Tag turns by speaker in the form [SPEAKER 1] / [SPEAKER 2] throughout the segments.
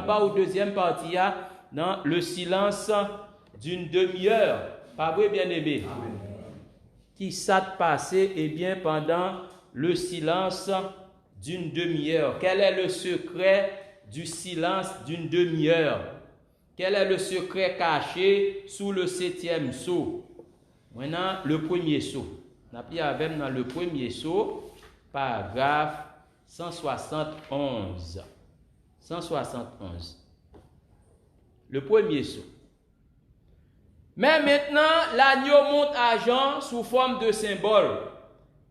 [SPEAKER 1] pas au deuxième partie, dans le silence d'une demi-heure. Pas vrai, bien-aimé? Qui s'est passé, eh bien, pendant le silence d'une demi-heure? Quel est le secret du silence d'une demi-heure? Quel est le secret caché sous le 7e sceau? Maintenant, le premier sceau. On a pris avec dans le premier sceau, paragraphe 171. 171. Le premier sceau. Mais maintenant, l'agneau monte à Jean sous forme de symbole,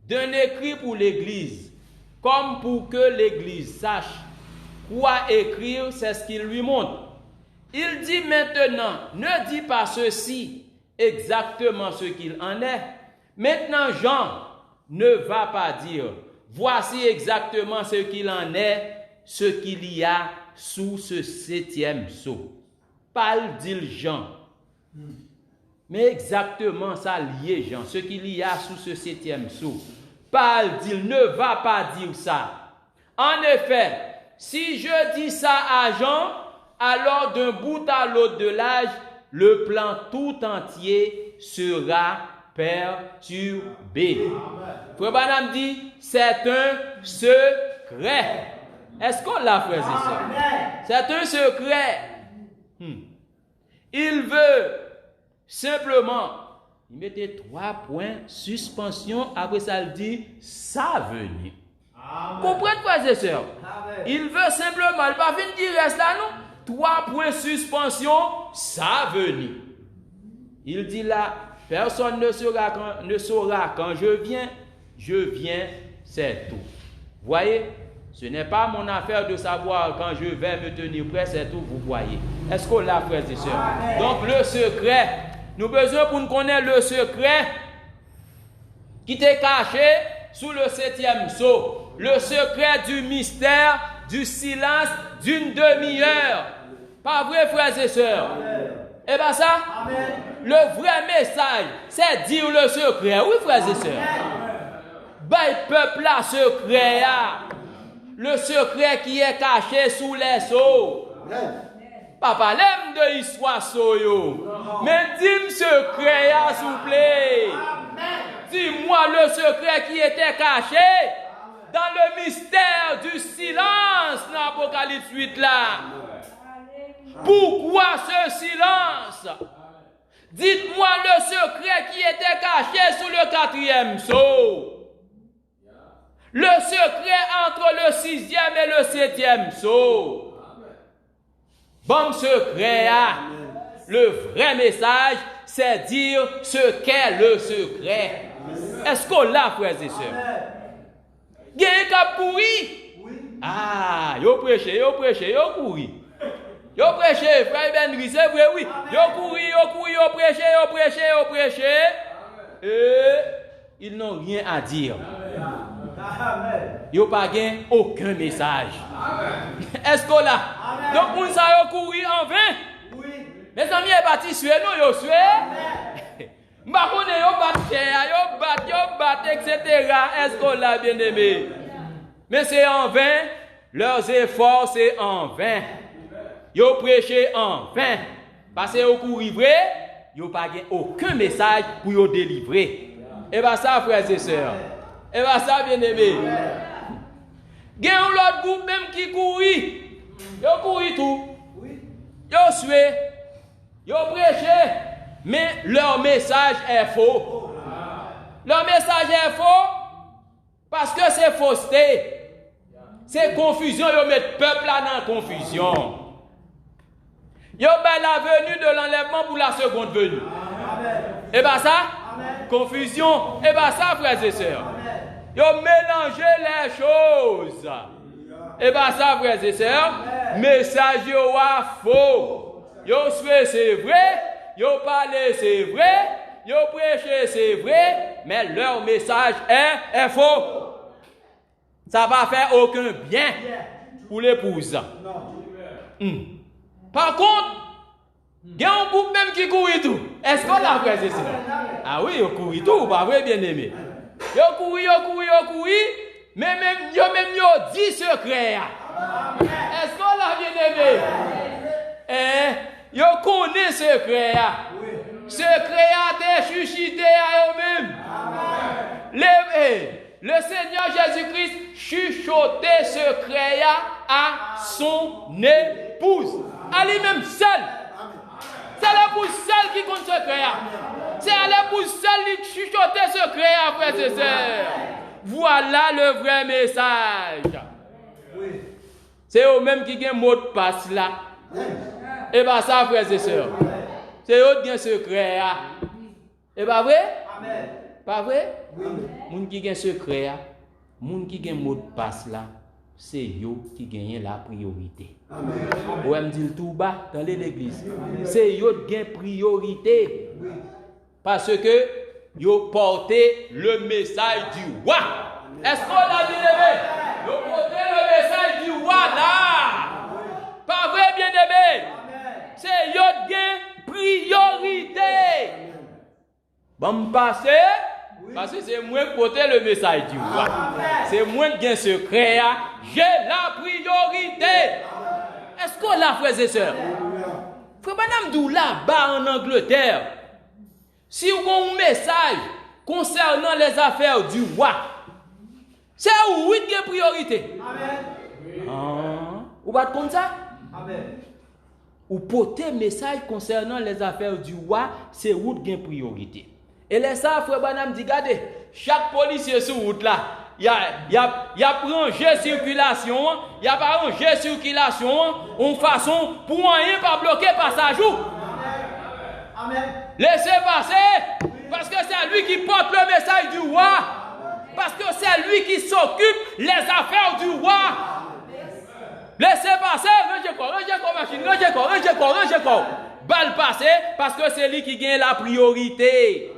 [SPEAKER 1] d'un écrit pour l'Église, comme pour que l'Église sache quoi écrire, c'est ce qu'il lui montre. Il dit maintenant, ne dis pas ceci exactement ce qu'il en est. Maintenant, Jean ne va pas dire, voici exactement ce qu'il en est, ce qu'il y a sous ce 7e sceau. Parle, dit Jean. Mais exactement ça lié, Jean, ce qu'il y a sous ce 7e sceau. Parle, dit, ne va pas dire ça. En effet, si je dis ça à Jean, alors d'un bout à l'autre de l'âge, le plan tout entier sera perturbé. Frère Branham dit, c'est un secret. Est-ce qu'on l'a, frère et sœurs? C'est un secret. Il veut simplement, il mettait 3 points, suspension, après ça il dit, ça venir. Comprenez, frères et sœurs? Il veut simplement, il va venir dire, reste là, non? 3 points, suspension, ça venir. Il dit là, personne ne saura quand je viens, c'est tout. Voyez? Ce n'est pas mon affaire de savoir quand je vais me tenir prêt, c'est tout, vous voyez. Est-ce qu'on l'a, frères et sœurs? Donc le secret, nous avons besoin pour nous connaître le secret qui était caché sous le 7e sceau. Le secret du mystère, du silence d'une demi-heure. Pas vrai, frères et sœurs? Et bien ça, le vrai message, c'est dire le secret. Oui, frères et sœurs. Ben, peuple là, secret. Le secret qui est caché sous les sceaux. Papa, l'aime de l'histoire soyo. Mais dis-moi secret, s'il vous plaît. Dis-moi le secret qui était caché dans le mystère du silence dans l'Apocalypse 8 là. Pourquoi ce silence? Dites-moi le secret qui était caché sous le 4e sceau. Le secret entre le 6e et le 7e sceau. Bon secret, le vrai message, c'est dire ce qu'est le secret. Est-ce qu'on l'a, frères et sœurs? Gagne cap pourri? Ah, yo prêche, yo couri. Yo prêche, frère Ben, c'est vrai, oui. Yo couri, yo prêche. Et ils n'ont rien à dire. Yo pas gain aucun message. Est-ce qu'on l'a? Donc, on ça yo couru en vain. Mes amis, ils partis suer, non, yo suer. M'a connaît yo bat, etc. Est-ce qu'on l'a, bien aimé? Mais c'est en vain. Leurs efforts, c'est en vain. Yo prêché en vain. Parce que yo couru vrai, yo pas gain aucun message pour yo délivrer. Et bien ça, frères et sœurs. Et bien ça, bien aimé. Il y a un autre groupe même qui courit. Yo couru tout. Yo sué. Yo prêché. Mais leur message est faux. Leur message est faux parce que c'est fausseté. C'est confusion. Yo met le peuple là dans la confusion. Yo ben la venue de l'enlèvement pour la seconde venue. Et bien ça, confusion. Et bien ça, frères et sœurs. Yo mélangez les choses. Et bien ça, frères et sœurs, message yo a faux. Yo soué c'est vrai, yo parlé c'est vrai, yo prêché c'est vrai, mais leur message est faux. Ça va faire aucun bien pour l'épouse. Par contre, il y a un groupe même qui court tout. Est-ce qu'on l'a, frères et sœurs? Ah oui, yo court tout, pas vrai, bien aimé. Yo couru, mais même yo dit secret. Est-ce qu'on l'a bien aimé? Yo connaît secret. Secret a été chuchoté à eux-mêmes. Le Seigneur Jésus-Christ chuchotait secret à son épouse. À lui-même seul. C'est l'épouse seule qui compte secret. C'est à l'épouse seule qui chuchotait secret, frères et sœurs. Voilà le vrai message. C'est eux-mêmes qui ont mot de passe là. Et bien ça, frères et sœurs. C'est eux qui ont secret. Et pas vrai? Pas vrai? Moun qui ont secret, moun qui ont mot de passe là, c'est eux qui gagnent la priorité. Ou me dit tout bas dans l'église. C'est eux qui ont priorité. Parce que yo porté le message du roi. Est-ce qu'on l'a bien aimé? Yo porté le message du roi là. Pas vrai, bien aimé? C'est yo gain priorité. Bon passer parce que c'est moi qui porte le message du roi. C'est moi qui gain secret. J'ai la priorité. Est-ce qu'on l'a, frères et sœurs? Frère Banamdou là-bas en Angleterre. Si vous avez un message concernant les affaires du roi, c'est où il y a priorité. Amen. Vous pas comme ça? Amen. Ou porter un message concernant les affaires du roi, c'est où il y a priorité. Et les ça, frère Banam dit, regardez, chaque policier sur route là, il y a rangé circulation, il y a pas rangé circulation, en façon pour rien pas bloquer passage. Amen. Laissez passer, parce que c'est lui qui porte le message du roi, parce que c'est lui qui s'occupe les affaires du roi. Laissez passer, rangez corps. Balle passer, parce que c'est lui qui gagne la priorité.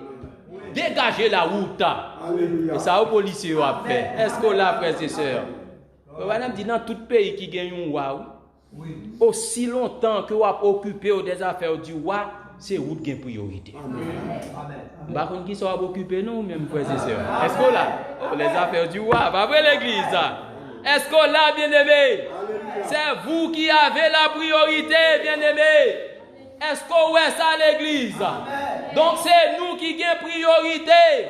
[SPEAKER 1] Dégagez la route. Alléluia. Et ça, aux policiers a fait. Est-ce qu'on l'a, frères et sœurs? Madame dit dans tout pays qui gagne un roi, aussi longtemps que vous avez occupé des affaires du roi, c'est où qui a priorité. Par contre, qui sont occupés, nous, même frères et sœurs? Est-ce qu'on l'a? Les affaires du roi, pas vrai l'église? Est-ce qu'on l'a, bien aimé? C'est vous qui avez la priorité, bien aimé. Est-ce qu'on voit ça l'église? Donc c'est nous qui avons priorité.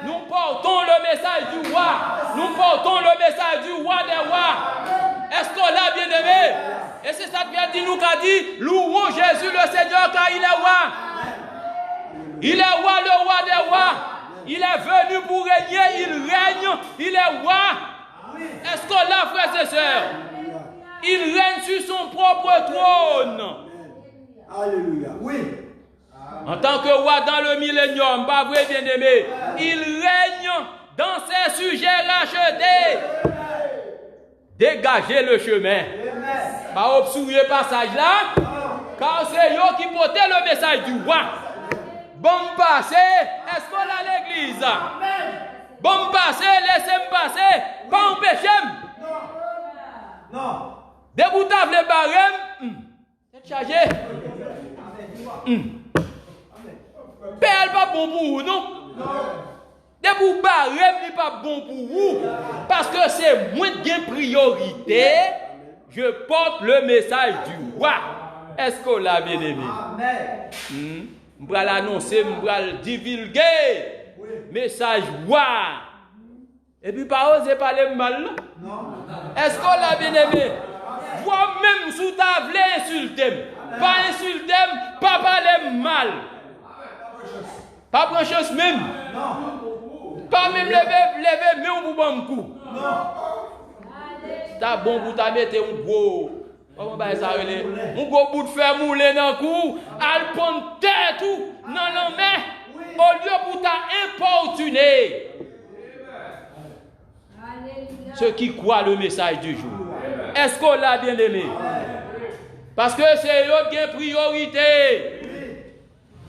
[SPEAKER 1] Nous portons le message du roi. Nous portons le message du roi des rois. Est-ce qu'on l'a, bien aimé? Et c'est ça que vient dit nous qu'a dit, louons Jésus le Seigneur car il est roi. Il est roi, le roi des rois. Il est venu pour régner, il règne, il est roi. Est-ce qu'on l'a, frères et sœurs? Il règne sur son propre trône. Alléluia. Oui. En tant que roi dans le millénium, pas vrai, bien aimé, il règne dans ses sujets rachetés. Dégagez le chemin. Pas obstruer le passage là, car c'est eux qui portaient le message du roi. Bon passer, est-ce qu'on a l'église? Bon passer, laissez-moi passer, pas empêcher. Non. Déboutable les barèmes, c'est chargé. Père pas bon pour vous, non? Debout barème n'est pas bon pour vous. Parce que c'est moins de priorité. Je porte le message du roi. Est-ce qu'on l'a bien aimé? Amen. Je vais l'annoncer, je vais le divulguer. Message roi. Et puis pas oser parler mal, non? Est-ce qu'on l'a bien aimé? Vous-même sous table insulter. Pas insulter, pas parler mal. Pas prendre chance même. Pas même lever, mais on vous bat un coup. C'est bon pour ta mettre un gros. Comment va ça relé? Un gros bout de fer moulé dans le cou, al prendre terre tout. Non, mais au lieu pour t'importuner. Ceux qui croient le message du jour. Est-ce qu'on l'a bien aimé? Parce que c'est eux qui ont priorité.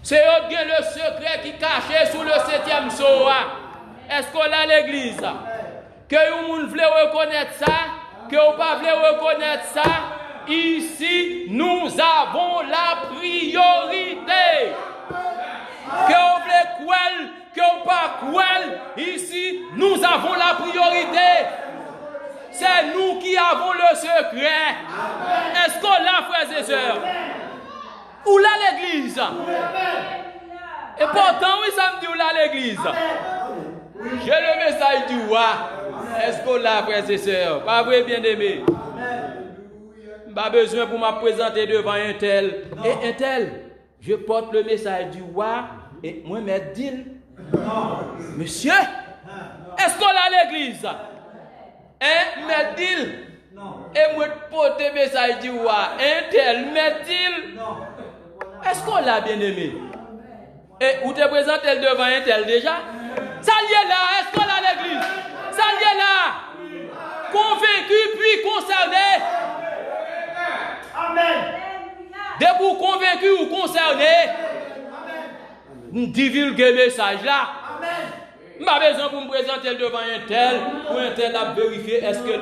[SPEAKER 1] C'est eux qui ont le secret qui est caché sous le 7e soa. Est-ce qu'on a l'église? Que vous voulez reconnaître ça? Que vous ne voulez pas reconnaître ça? Ici, nous avons la priorité. Que vous voulez quoi? Que vous ne pas quoi? Ici, nous avons la priorité. C'est nous qui avons le secret. Est-ce qu'on l'a, frères et sœurs? Où là l'église? Et pourtant, oui, ça me dit où là l'église? J'ai le message du roi. Est-ce qu'on l'a, frères et sœurs? Pas vrai, bien-aimé? Pas besoin pour me présenter devant un tel. Et un tel, je porte le message du roi et moi, me dit, monsieur, est-ce qu'on a l'église? Hein, me dit, et moi, porte le message du roi. Un tel, me dit, est-ce qu'on l'a bien aimé? Et où te présente devant un tel déjà? Ça y est là, est-ce qu'on a l'église? Ça y est là, convaincu puis concerné.
[SPEAKER 2] Amen.
[SPEAKER 1] Debout convaincu ou concerné, nous divulguons le message là. Je n'ai pas besoin pour me présenter devant un tel, ou un tel à vérifier est-ce que.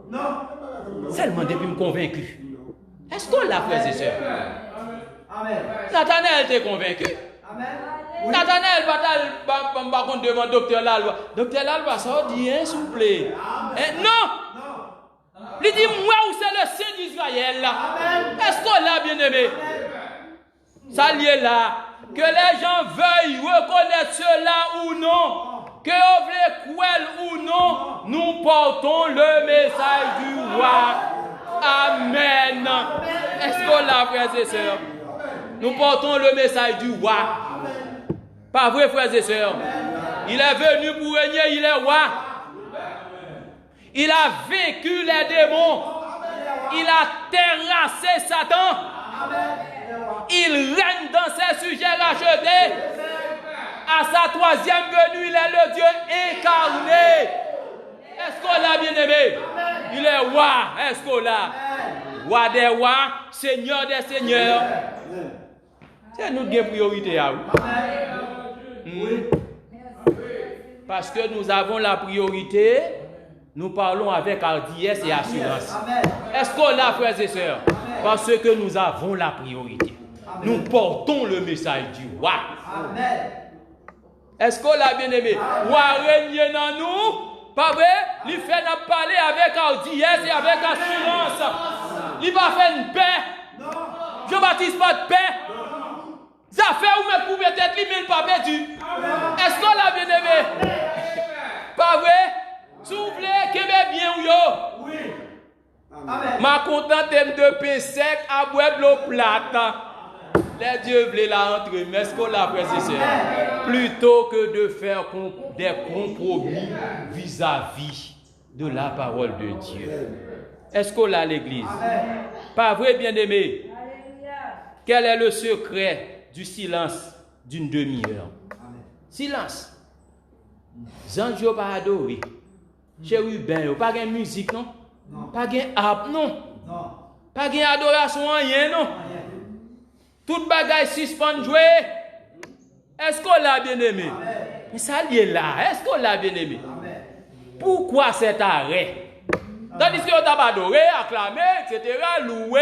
[SPEAKER 1] Non. Seulement depuis me convaincu. Est-ce qu'on l'a, frères et sœurs?
[SPEAKER 2] Amen.
[SPEAKER 1] Nathanaël t'est convaincu.
[SPEAKER 2] Amen.
[SPEAKER 1] Nathanaël va contre devant docteur Lalwa. Docteur Lalwa, ça dit, hein, s'il vous plaît. Non! Il dit, moi, où c'est le Saint d'Israël là? Est-ce qu'on l'a bien aimé? Ça lié là. Que les gens veuillent reconnaître cela ou non. Que on voulait croire ou non, nous portons le message du roi. Amen. Est-ce qu'on l'a, frères et sœurs? Nous portons le message du roi. Pas vrai, frères et sœurs? Il est venu pour régner, il est roi. Il a vaincu les démons. Il a terrassé Satan. Il règne dans ses sujets rachetés. À sa troisième venue, il est le Dieu incarné. Est-ce qu'on l'a bien aimé? Il est roi. Est-ce qu'on l'a? Roi des rois, Seigneur des seigneurs. C'est notre priorité à vous. Parce que nous avons la priorité, nous parlons avec hardiesse et assurance. Est-ce qu'on l'a, frères et sœurs? Parce que nous avons la priorité. Nous portons le message du roi. Est-ce qu'on l'a bien aimé? Roi règne dans nous. Pas vrai? Il fait nous parler avec hardiesse et avec assurance. Il va faire une paix. Je ne baptise pas de paix. Ça fait où me pouvez être lui, mais il pas perdu. Est-ce qu'on l'a bien aimé? Pas vrai? S'il vous plaît, qu'il est bien ou yo? Oui. Ma contente de pain sec à boire de l'eau plate. Les dieux voulaient la entrer, mais est-ce qu'on l'a précisé? Plutôt que de faire des compromis vis-à-vis de la parole de Dieu. Est-ce qu'on l'a l'église? Pas vrai, bien-aimé? Quel est le secret du silence d'une demi-heure? Silence. Zanjo pas adoré. Chérubin, pas de musique, non? Pas de harpe, non? Pas de adoration, rien, non? Toute bagaille suspend jouer. Est-ce qu'on l'a bien aimé? Mais ça y est là. Est-ce qu'on l'a bien aimé? Pourquoi cet arrêt? Tandis qu'on t'a adoré, acclamé, etc., loué.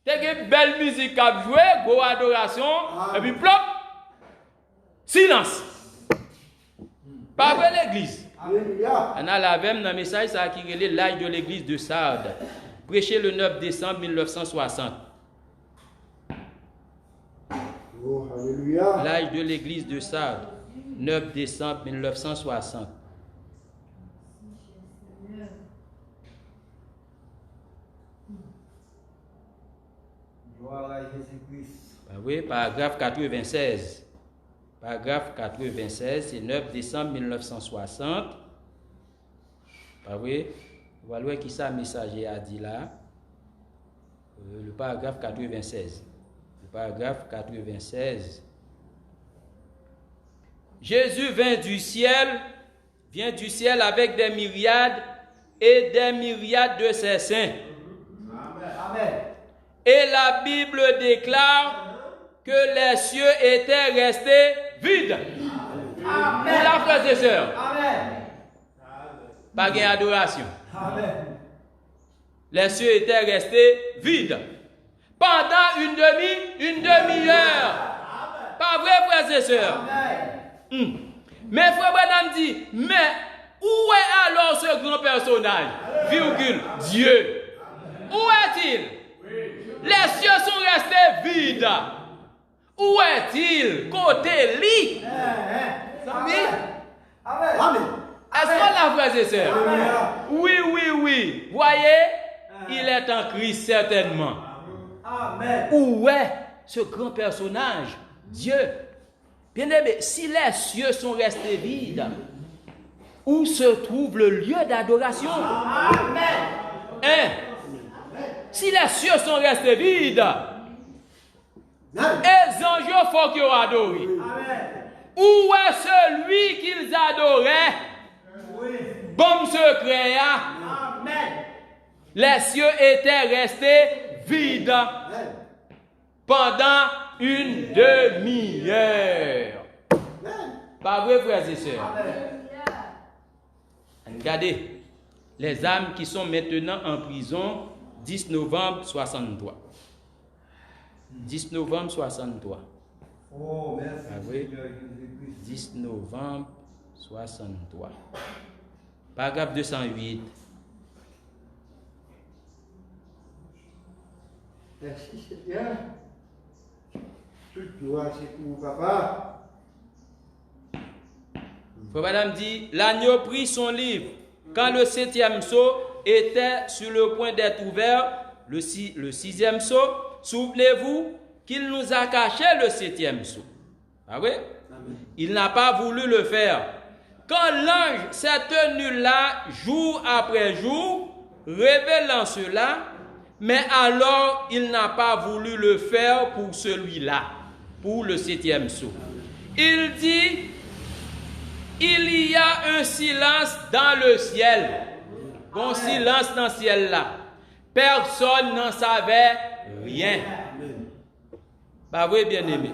[SPEAKER 1] T'as une belle musique à jouer, go adoration, et puis plop, silence. Pas vrai l'église. On a la même dans le message ça qui relève l'âge de l'église de Sardes, prêché le 9 décembre 1960.
[SPEAKER 2] Oh, alléluia.
[SPEAKER 1] L'âge de l'église de Sardes, 9 décembre 1960.
[SPEAKER 2] Gloire à Jésus-Christ.
[SPEAKER 1] Oui, paragraphe 96. Paragraphe 96, c'est 9 décembre 1960. Oui, voilà qui ça messager a dit là. Le paragraphe 96. Le paragraphe 96. Jésus vient du ciel avec des myriades et des myriades de ses saints.
[SPEAKER 2] Amen.
[SPEAKER 1] Et la Bible déclare que les cieux étaient restés vides.
[SPEAKER 2] Amen.
[SPEAKER 1] Pour la frères et sœurs.
[SPEAKER 2] Amen.
[SPEAKER 1] Pas d'adoration.
[SPEAKER 2] Amen.
[SPEAKER 1] Les cieux étaient restés vides. Pendant une demi-heure. Pas vrai, frères et sœurs?
[SPEAKER 2] Amen.
[SPEAKER 1] Mais frère Branham dit, mais Où est alors ce grand personnage? Virgule, Dieu. Où est-il? Les cieux sont restés vides. Où est-il? Côté lui.
[SPEAKER 2] Amen.
[SPEAKER 1] Est-ce qu'on l'a, frères et sœurs? Oui. Voyez, il est en Christ certainement.
[SPEAKER 2] Amen.
[SPEAKER 1] Où est ce grand personnage? Dieu. Bien-aimé, si les cieux sont restés vides, où se trouve le lieu d'adoration?
[SPEAKER 2] Amen.
[SPEAKER 1] Si les cieux sont restés vides, et les anges faut qu'ils adorent. Où est celui qu'ils adoraient? Bon secret. Les cieux étaient restés vides pendant une demi-heure. Pas vrai, frères et sœurs? Regardez, les âmes qui sont maintenant en prison, 10 novembre 63. 10 novembre 63.
[SPEAKER 2] Oh, merci.
[SPEAKER 1] Ah oui. 10 novembre 63. Paragraphe 208.
[SPEAKER 2] Merci, Seigneur. Toute gloire, c'est pour papa.
[SPEAKER 1] Frère Madame dit, l'agneau prit son livre. Quand le 7e sceau était sur le point d'être ouvert, le 6e sceau, souvenez-vous qu'il nous a caché le 7e sceau. Ah oui? Il n'a pas voulu le faire. Quand l'ange s'est tenu là, jour après jour, révélant cela, mais alors il n'a pas voulu le faire pour celui-là, pour le 7e sceau. Il dit, il y a un silence dans le ciel. Bon silence dans le ciel là. Personne n'en savait rien. Bah oui, bien aimé.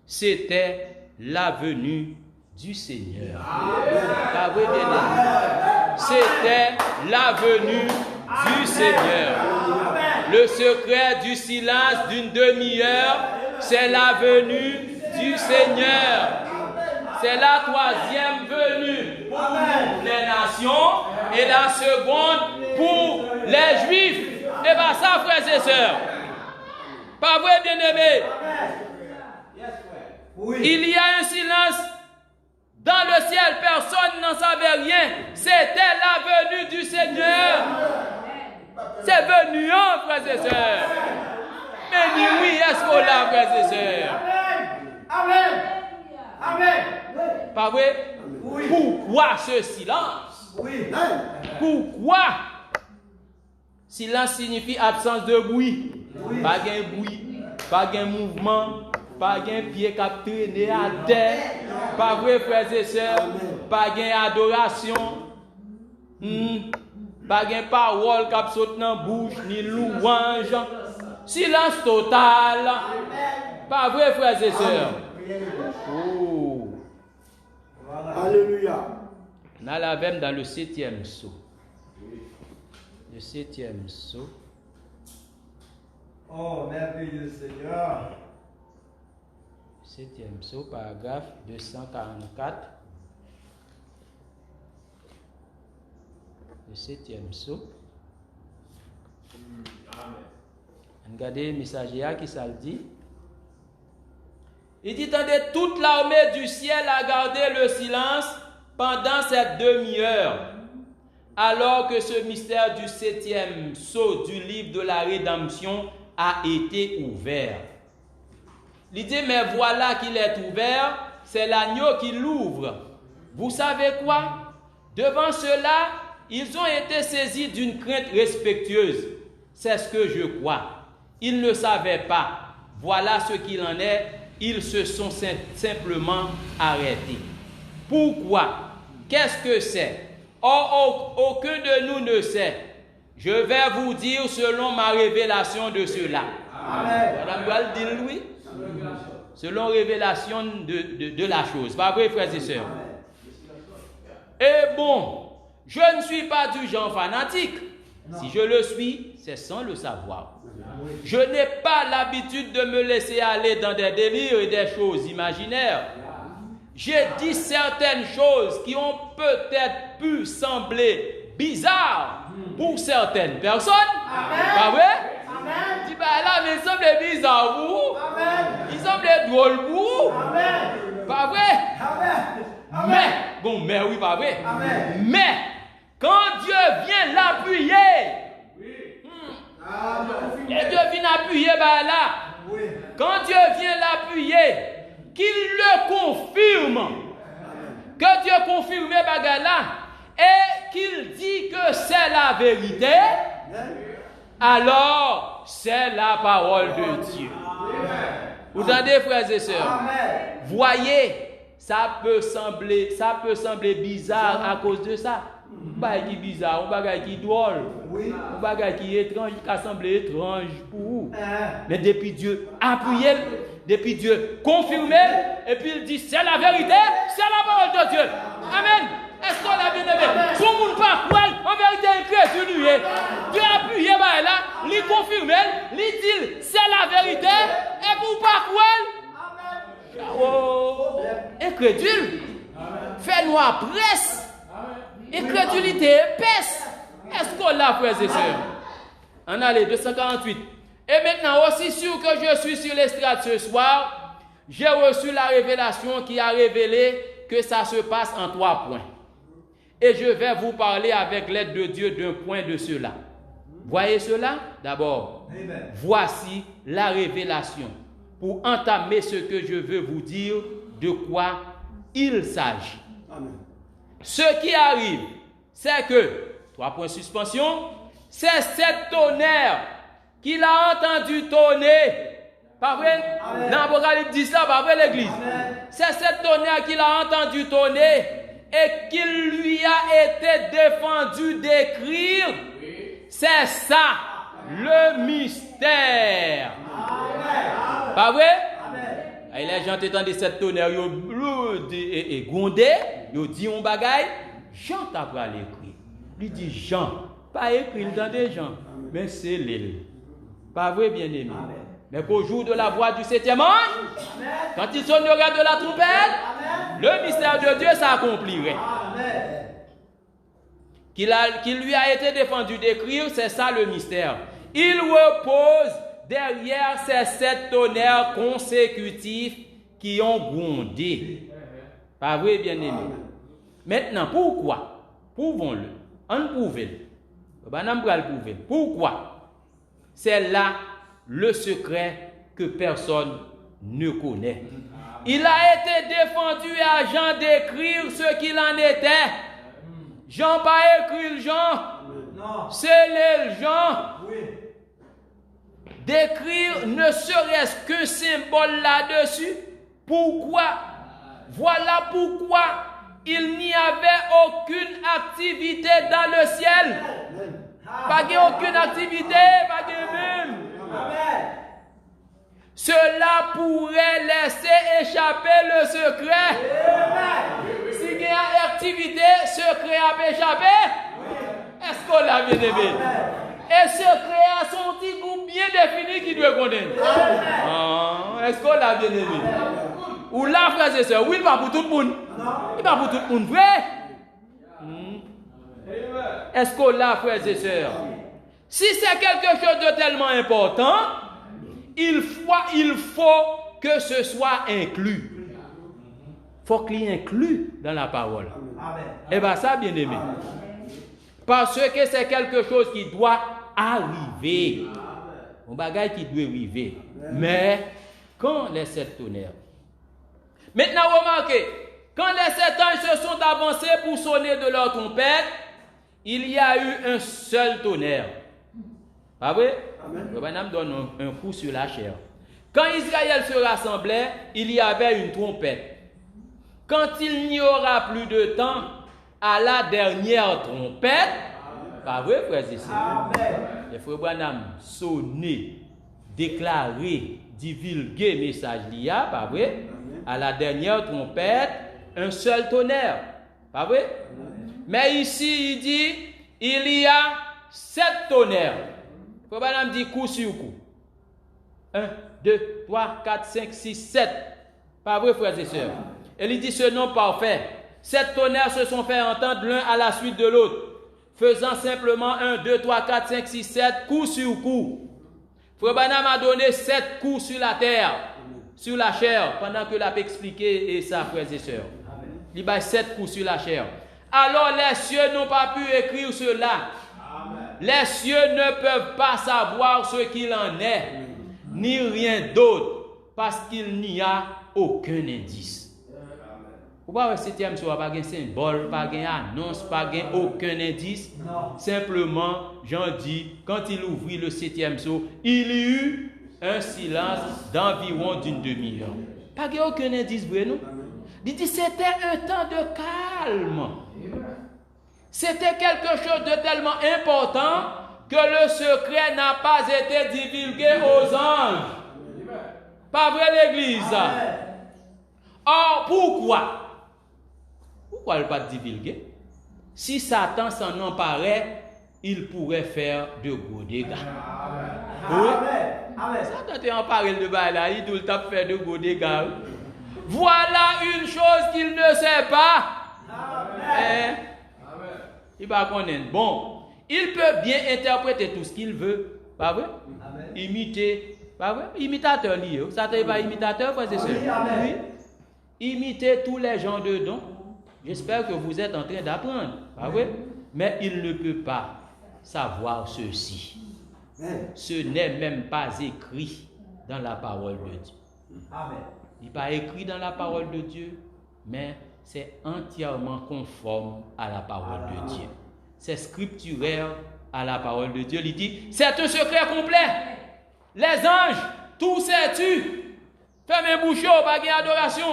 [SPEAKER 1] C'était la venue du Seigneur. Bah oui, bien aimé. C'était la venue du Seigneur. Le secret du silence d'une demi-heure, c'est la venue du Seigneur. C'est la troisième venue pour les nations et la seconde pour les Juifs. Et bien ça, frères et sœurs, pas vrai, bien-aimés? Il y a un silence dans le ciel, personne n'en savait rien. C'était la venue du Seigneur. C'est venu, hein, frères et sœurs? Mais dis oui, est-ce qu'on l'a, frères et sœurs?
[SPEAKER 2] Amen. Amen.
[SPEAKER 1] Pas vrai? Oui. Pourquoi ce silence?
[SPEAKER 2] Oui.
[SPEAKER 1] Pourquoi? Silence signifie absence de bruit. Oui. Pas de bruit, pas de mouvement, pas de pied qui a traîné à terre. Pas vrai, frères et sœurs? Pas d'adoration. Pas de parole qui a sauté dans la bouche, ni louange. Silence total. Pas vrai, frères et sœurs? Oh.
[SPEAKER 2] Alléluia.
[SPEAKER 1] On a la même dans le 7e sceau. Le 7e sceau.
[SPEAKER 2] Oh, merveilleux Seigneur.
[SPEAKER 1] 7e sceau, paragraphe 244. Le 7e sceau. Regardez le messager qui ça le dit. Il dit, tendez, toute l'armée du ciel a gardé le silence pendant cette demi-heure, alors que ce mystère du 7e sceau du livre de la rédemption a été ouvert. Il dit, mais voilà qu'il est ouvert, c'est l'agneau qui l'ouvre. Vous savez quoi? Devant cela, ils ont été saisis d'une crainte respectueuse. C'est ce que je crois. Ils ne savaient pas. Voilà ce qu'il en est. Ils se sont simplement arrêtés. Pourquoi? Qu'est-ce que c'est? Or, aucun de nous ne sait. Je vais vous dire selon ma révélation de cela.
[SPEAKER 2] Amen.
[SPEAKER 1] Madame doit le dire, oui? Selon révélation de la chose. Pas vrai, frères et sœurs? Et bon, je ne suis pas du genre fanatique. Si je le suis, c'est sans le savoir. Je n'ai pas l'habitude de me laisser aller dans des délires et des choses imaginaires. J'ai dit certaines choses qui ont peut-être pu sembler bizarre pour certaines personnes. Pas vrai? Dis bah là, mais il semble bizarre pour vous. Il semble drôle pour vous. Pas vrai? Mais, bon, mais oui, pas vrai. Mais, quand Dieu vient l'appuyer, et Dieu vient appuyer, bah là, quand Dieu vient l'appuyer, qu'il le confirme, que Dieu confirme bah là, et qu'il dit que c'est la vérité, alors c'est la parole de Dieu. Vous entendez, frères et sœurs? Voyez, ça peut sembler bizarre à cause de ça. Un bagage qui est bizarre, un bagage qui est drôle, un bagage qui est étrange, qui a semblé étrange pour vous. Mais depuis Dieu appuyé, depuis Dieu confirmé, et puis il dit c'est la vérité, c'est la parole de Dieu. Amen. Est-ce qu'on l'a bien aimé? Tout le monde pas croire, en vérité, il crée Dieu appuyé là, il confirme, il dit c'est la vérité, et vous pas croire. Oh, incrédule, fais-nous à presse. Incrédulité épaisse. Est-ce qu'on l'a, frères et sœurs? On a les 248. Et maintenant, aussi sûr que je suis sur l'estrade ce soir, j'ai reçu la révélation qui a révélé que ça se passe en 3 points. Et je vais vous parler avec l'aide de Dieu d'un point de cela. Voyez cela? D'abord, voici la révélation pour entamer ce que je veux vous dire, de quoi il s'agit. Ce qui arrive, c'est que, 3 points suspension, c'est cette tonnerre qu'il a entendu tonner. Pas vrai? Dans l'Apocalypse 10, là, pas vrai l'église? C'est cette tonnerre qu'il a entendu tonner et qu'il lui a été défendu d'écrire. C'est ça, le mystère. Pas vrai? Et les gens entendent cette tonnerre, ils gondé, ils disent un bagaille, Jean t'a pas l'écrit. Il dit Jean, pas écrit dans des gens, mais c'est l'île. Pas vrai, bien-aimé? Mais qu'au jour de la voix du 7e ange, quand il sonnerait de la trompette, le mystère de Dieu s'accomplirait. Qu'il lui a été défendu d'écrire, c'est ça le mystère. Il repose derrière ces 7 tonnerres consécutifs qui ont grondé. Pas vrai, bien-aimé? Maintenant, pourquoi? Prouvons-le. On prouve-le. Pourquoi? C'est là le secret que personne ne connaît. Il a été défendu à Jean d'écrire ce qu'il en était. Jean pas écrit le Jean. C'est le Jean. D'écrire ne serait-ce qu'un symbole là-dessus. Pourquoi? Voilà pourquoi il n'y avait aucune activité dans le ciel. Pas aucune activité, pas de même. Cela pourrait laisser échapper le secret. Si il y a activité, secret a échappé. Est-ce qu'on l'a bien aimé? Et secret a son petit groupe bien défini qui doit connaître. Est-ce qu'on l'a bien aimé? Ou là, frères et sœurs, oui, il va pour tout le monde. Il va pour tout le monde, vrai? Est-ce qu'on l'a, frères et sœurs? Si c'est quelque chose de tellement important, il faut que ce soit inclus. Il faut qu'il y ait inclus dans la parole. Et bien ça, bien aimé. Parce que c'est quelque chose qui doit arriver. Un bagage qui doit arriver. Mais quand les 7 tonnerres. Maintenant, remarquez, quand les 7 anges se sont avancés pour sonner de leur trompette, il y a eu un seul tonnerre. Pas vrai? Le bonhomme donne un coup sur la chair. Quand Israël se rassemblait, il y avait une trompette. Quand il n'y aura plus de temps, à la dernière trompette, pas vrai, frères et sœurs? Les frères Branham sonner, déclarer, divulguer message l'IA, pas vrai? À la dernière trompette, un seul tonnerre, pas vrai? Mais ici, il dit, il y a 7 tonnerres. Frère Branham dit coup sur coup. 1, 2, 3, 4, 5, 6, 7. Pas vrai, frères et sœurs? Et il dit ce nom parfait. 7 tonnerres se sont fait entendre l'un à la suite de l'autre, faisant simplement 1, 2, 3, 4, 5, 6, 7 coups sur coup. Frère Branham a donné 7 coups sur la terre, sur la chair, pendant que l'a expliqué et ça, frères et sœurs. Il a 7 coups sur la chair. Alors les cieux n'ont pas pu écrire cela. Les cieux ne peuvent pas savoir ce qu'il en est, ni rien d'autre, parce qu'il n'y a aucun indice. Pourquoi le 7e soir, pas de symbole, pas de annonce, pas de aucun indice? Simplement, Jean dit, quand il ouvrit le 7e soir, il y eut un silence d'environ d'une demi-heure. Pas de aucun indice, vrai, non? Il dit, c'était un temps de calme. C'était quelque chose de tellement important que le secret n'a pas été divulgué aux anges. Pas vrai, l'Église? Or, pourquoi? Pourquoi ne pas divulguer? Si Satan s'en emparait, il pourrait faire de gros dégâts. Oui? Satan t'est emparé de là, il doit le faire de gros dégâts. Voilà une chose qu'il ne sait pas. Il va connaître. Bon, il peut bien interpréter tout ce qu'il veut. Pas vrai? Imiter. Pas vrai? Imitateur lié. Satan n'est pas imitateur, frère et sœur. Oui. Imiter tous les gens de dons. J'espère que vous êtes en train d'apprendre. Pas vrai? Mais il ne peut pas savoir ceci. Ce n'est même pas écrit dans la parole de Dieu. Il n'est pas écrit dans la parole de Dieu, mais c'est entièrement conforme à la parole de Dieu. C'est scripturaire à la parole de Dieu. Il dit, c'est un secret complet. Les anges, tout sais-tu? Fermez bouche, pas d'adoration.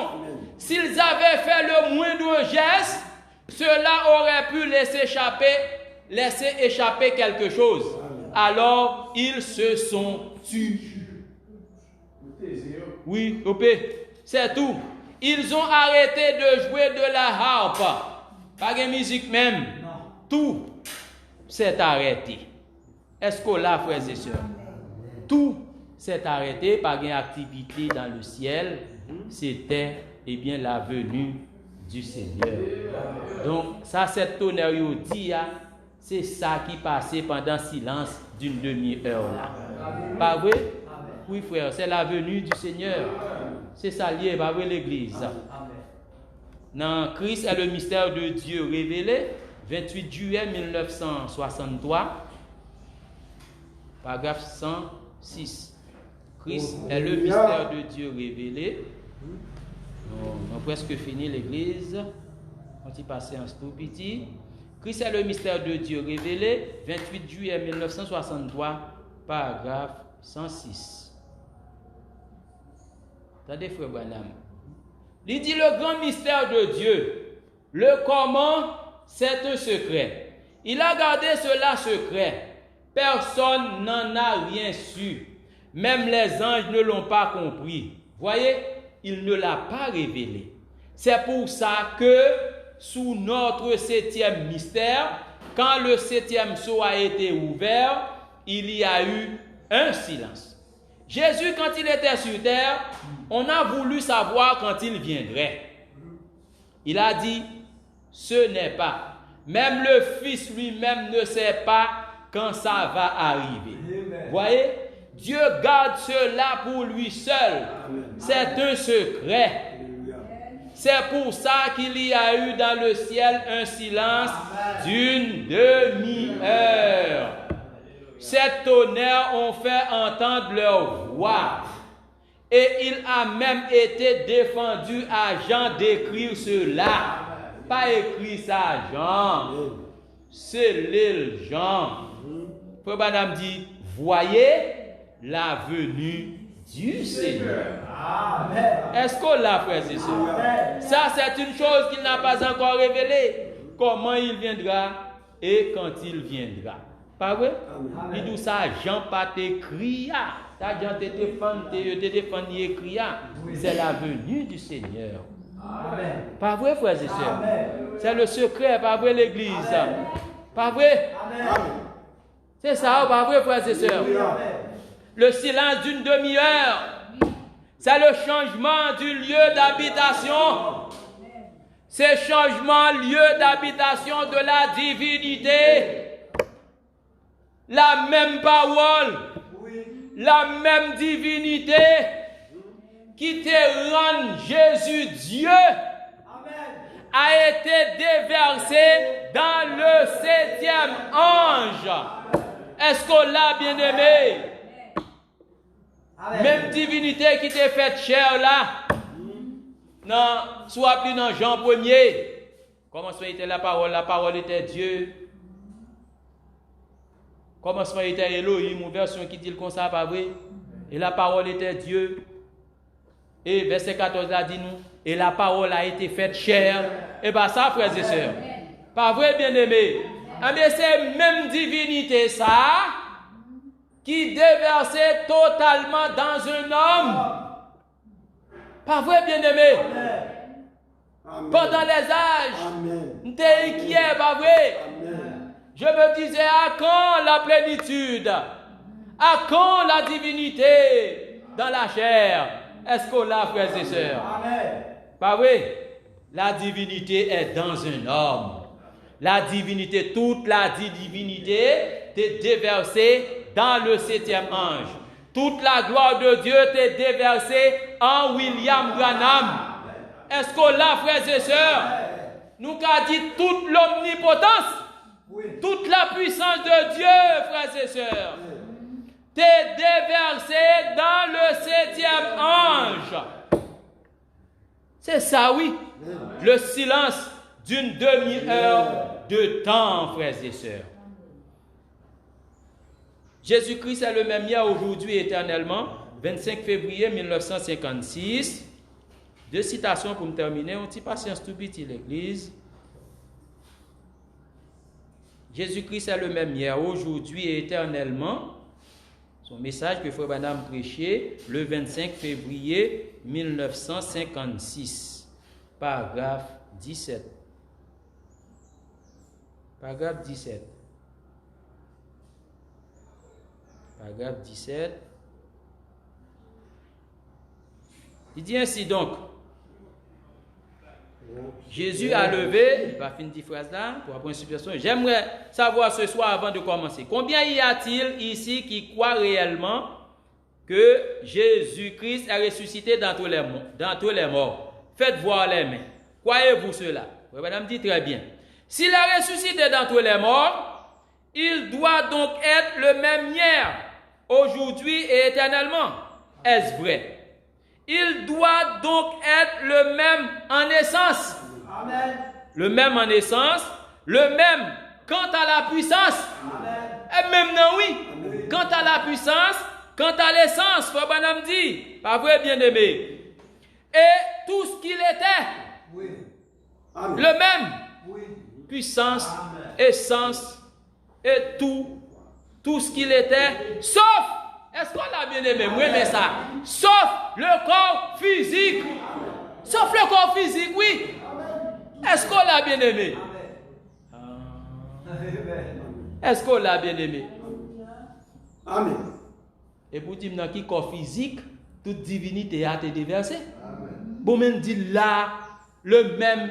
[SPEAKER 1] S'ils avaient fait le moindre geste, cela aurait pu laisser échapper quelque chose. Alors, ils se sont tus. Oui, c'est tout. Ils ont arrêté de jouer de la harpe. Pas de musique même. Tout s'est arrêté. Est-ce que là, frères et sœurs, tout s'est arrêté par une activité dans le ciel? C'était, bien, la venue du Seigneur. Donc, ça, cette tonnerre dit, c'est ça qui passait pendant silence d'une demi-heure là. Pas vrai? Oui, frère, c'est la venue du Seigneur. C'est ça lié, pas vrai, l'Église. Non, Christ est le mystère de Dieu révélé. 28 juillet 1963, paragraphe 106. Christ est le mystère de Dieu révélé. On a presque fini l'Église. On y passe un tout petit. Christ est le mystère de Dieu révélé. 28 juillet 1963, paragraphe 106. Attendez, frère Branham. Il dit le grand mystère de Dieu. Le comment, c'est un secret. Il a gardé cela secret. Personne n'en a rien su. Même les anges ne l'ont pas compris. Voyez, il ne l'a pas révélé. C'est pour ça que sous notre 7e mystère, quand le 7e sceau a été ouvert, il y a eu un silence. Jésus, quand il était sur terre, on a voulu savoir quand il viendrait. Il a dit, ce n'est pas. Même le Fils lui-même ne sait pas quand ça va arriver. Voyez, Dieu garde cela pour lui seul. C'est un secret. C'est pour ça qu'il y a eu dans le ciel un silence d'une demi-heure. Ces tonnerres ont fait entendre leur voix. Et il a même été défendu à Jean d'écrire cela. Pas écrit ça à Jean. C'est l'île Jean. Frère Branham dit, voyez la venue du Seigneur. Est-ce qu'on l'a, frère et sœurs? Ça, c'est une chose qu'il n'a pas encore révélée. Comment il viendra et quand il viendra. Pas vrai? Il dit ça, Jean pas t'écrit. Ta Jean te défendu écrit. C'est la venue du Seigneur. Amen. Pas vrai, frères et sœurs? C'est le secret, pas vrai, l'Église? Amen. Pas vrai? Amen. C'est ça, pas vrai, frères et sœurs? Le silence d'une demi-heure, c'est le changement du lieu d'habitation. c'est changement lieu d'habitation de la divinité. La même parole, la même divinité qui te rend Jésus Dieu a été déversée dans le 7e ange. Est-ce qu'on l'a bien aimé? Même divinité qui t'est faite chair là. Non, soit plus dans Jean 1er. Commencement était la parole était Dieu. Commencement était Elohim, une version qui dit comme ça, pas vrai? Et la parole était Dieu. Et verset 14 là dit nous, et la parole a été faite chair. Et bien ça, frères et sœurs, pas vrai, bien-aimés? Mais c'est même divinité ça qui déversait totalement dans un homme. Pas vrai, bien-aimé? Pendant les âges, t'es inquiet, pas vrai? Je me disais, à quand la plénitude? À quand la divinité dans la chair? Est-ce qu'on l'a, frères et sœurs? Pas vrai? La divinité est dans un homme. La divinité, toute la divinité t'est déversée dans le 7e ange. Toute la gloire de Dieu t'est déversée en William Branham. Est-ce qu'on l'a, frères et sœurs? Nous qu'a dit toute l'omnipotence, toute la puissance de Dieu, frères et sœurs, t'est déversée dans le 7e ange. C'est ça, oui. Le silence d'une demi-heure de temps, frères et sœurs. Jésus-Christ est le même hier, aujourd'hui, éternellement. 25 février 1956. 2 citations pour me terminer. On dit patience tout petit, l'Église. Jésus-Christ est le même hier, aujourd'hui et éternellement. Son message que Frère Branham prêchait le 25 février 1956. Paragraphe 17. Paragraphe 17. Paragraphe 17. Il dit ainsi donc. Jésus a levé, il va finir cette phrase là pour avoir une situation. J'aimerais savoir ce soir avant de commencer. Combien y a-t-il ici qui croient réellement que Jésus-Christ est ressuscité dans tous les morts? Faites voir les mains. Croyez-vous cela? Madame dit très bien. S'il est ressuscité dans tous les morts, il doit donc être le même hier, aujourd'hui et éternellement. Est-ce vrai? Il doit donc être le même en naissance. Amen. Le même en naissance, le même quant à la puissance. Amen. Et même non, oui. Amen. Quant à la puissance, quant à l'essence, Frère Branham dit, pas vrai, bien-aimé. Et tout ce qu'il était, oui. Le même, oui. Puissance, amen. Essence, et tout ce qu'il était, sauf, est-ce qu'on l'a bien aimé? Oui, mais ça, sauf le corps physique. Sauf le corps physique, oui. Est-ce qu'on l'a bien aimé? Est-ce qu'on l'a bien aimé? Amen. Et pour dire dans qui corps physique, toute divinité a été déversée. Bon, même dit là, le même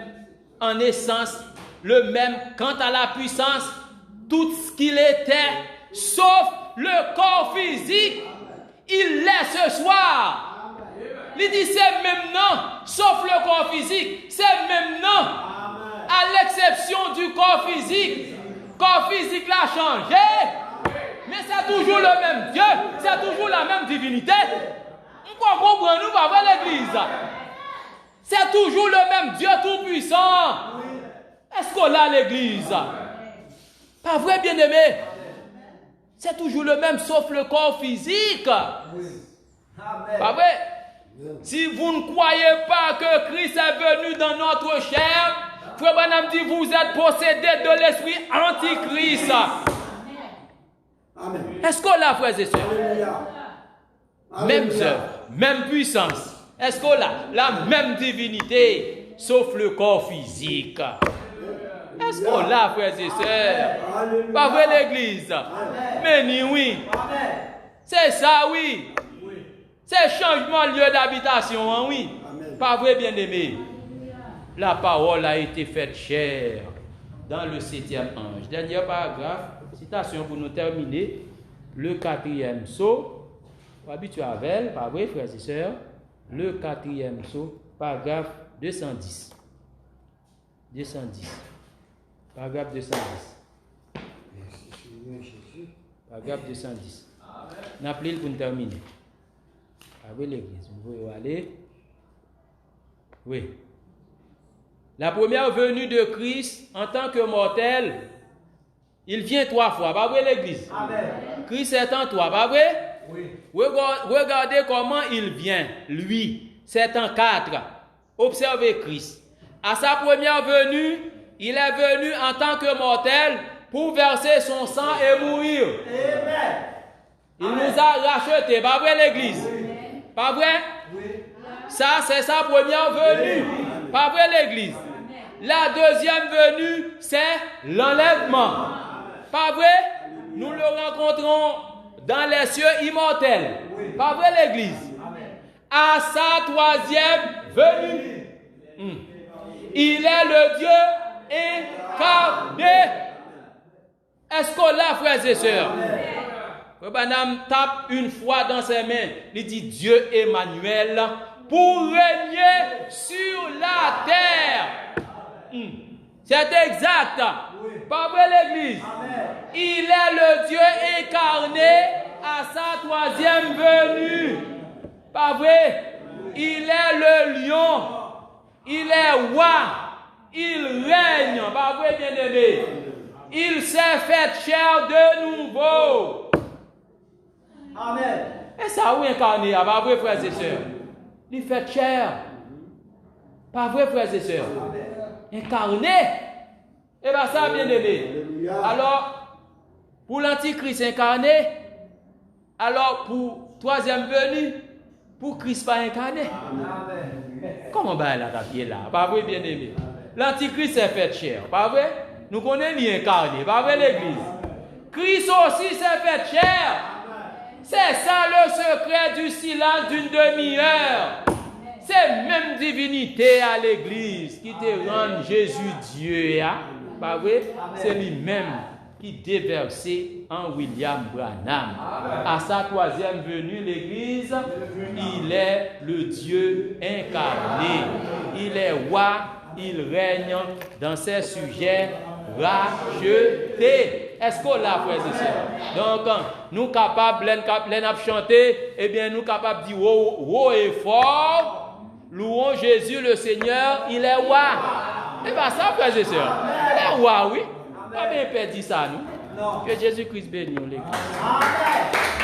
[SPEAKER 1] en essence, le même quant à la puissance, tout ce qu'il était, sauf le corps physique, il l'est ce soir. Il dit c'est même non, sauf le corps physique, c'est même non, à l'exception du corps physique. Corps physique l'a changé, mais c'est toujours le même Dieu, c'est toujours la même divinité. On peut comprendre, nous, pas l'église. C'est toujours le même Dieu tout-puissant. Est-ce qu'on a l'église? Pas vrai, bien-aimé? C'est toujours le même, sauf le corps physique. Pas vrai? Si vous ne croyez pas que Christ est venu dans notre chair, Frère Branham dit, vous êtes possédé de l'esprit antichrist. Est-ce qu'on l'a, frères et sœurs? Même œuvre, même puissance. Est-ce qu'on l'a? La même divinité, sauf le corps physique. Est-ce qu'on l'a, frères et sœurs? Pas vrai, l'église? Mais ni oui. C'est ça, oui. C'est changement de lieu d'habitation, hein, oui. Pas vrai, bien-aimé? la parole a été faite chair dans le 7e ange. Dernier paragraphe, citation pour nous terminer, le 4e psaume, habitué avec, pas vrai, frères et sœurs, le 4e psaume, paragraphe 210. 210. Paragraphe 210. Paragraphe 210. N'appelez pour nous terminer. Avec l'église, vous pouvez aller. Oui. La première venue de Christ en tant que mortel, il vient 3 fois. Pas vrai l'église? Amen. Christ est en 3, pas vrai? Oui. Regardez comment il vient. Lui, c'est en 4. Observez Christ. À sa première venue, il est venu en tant que mortel pour verser son sang et mourir. Amen. Il nous a rachetés. Pas vrai l'église? Oui. Pas vrai? Oui. Ça, c'est sa première venue. Oui. Pas vrai l'église? La deuxième venue, c'est l'enlèvement. Pas vrai? Nous le rencontrons dans les cieux immortels. Pas vrai l'église? À sa troisième venue, il est le Dieu incarné. Est-ce qu'on l'a, frères et sœurs? Madame tape une fois dans ses mains, il dit Dieu Emmanuel pour régner sur la terre. C'est exact. Pas vrai l'église? Il est le Dieu incarné à sa troisième venue. Pas vrai? Il est le lion. Il est roi. Il règne. Pas vrai, bien-aimé? Il s'est fait chair de nouveau. Amen. Et ça, où incarné? Pas vrai, frères et sœurs? Il fait chair. Pas vrai, frères et sœurs? Incarné. Et bien ça, bien-aimé. Alors, pour l'antichrist incarné, alors pour troisième venue, pour Christ pas incarné. Comment va la papier là? Pas vrai, bien-aimé. L'antichrist est fait chair. Pas vrai? Nous connaissons l'incarné. Pas vrai, l'église? Christ aussi s'est fait chair. C'est ça le secret du silence d'une demi-heure. C'est même divinité à l'église qui te rend Jésus Dieu. Hein? Pas vrai? C'est lui-même qui déversé en William Branham. À sa troisième venue, l'église, il est le Dieu incarné. Il est roi, il règne dans ses sujets rachetés. Est-ce qu'on l'a, frères et sœurs? Donc, nous capables de chanter, eh bien, nous capables de dire haut et fort, louons Jésus le Seigneur, il est roi. Et bien ça, frères et sœurs, il est roi, oui. Pas bien perdu ça, nous. Que Jésus-Christ bénisse l'église. Amen.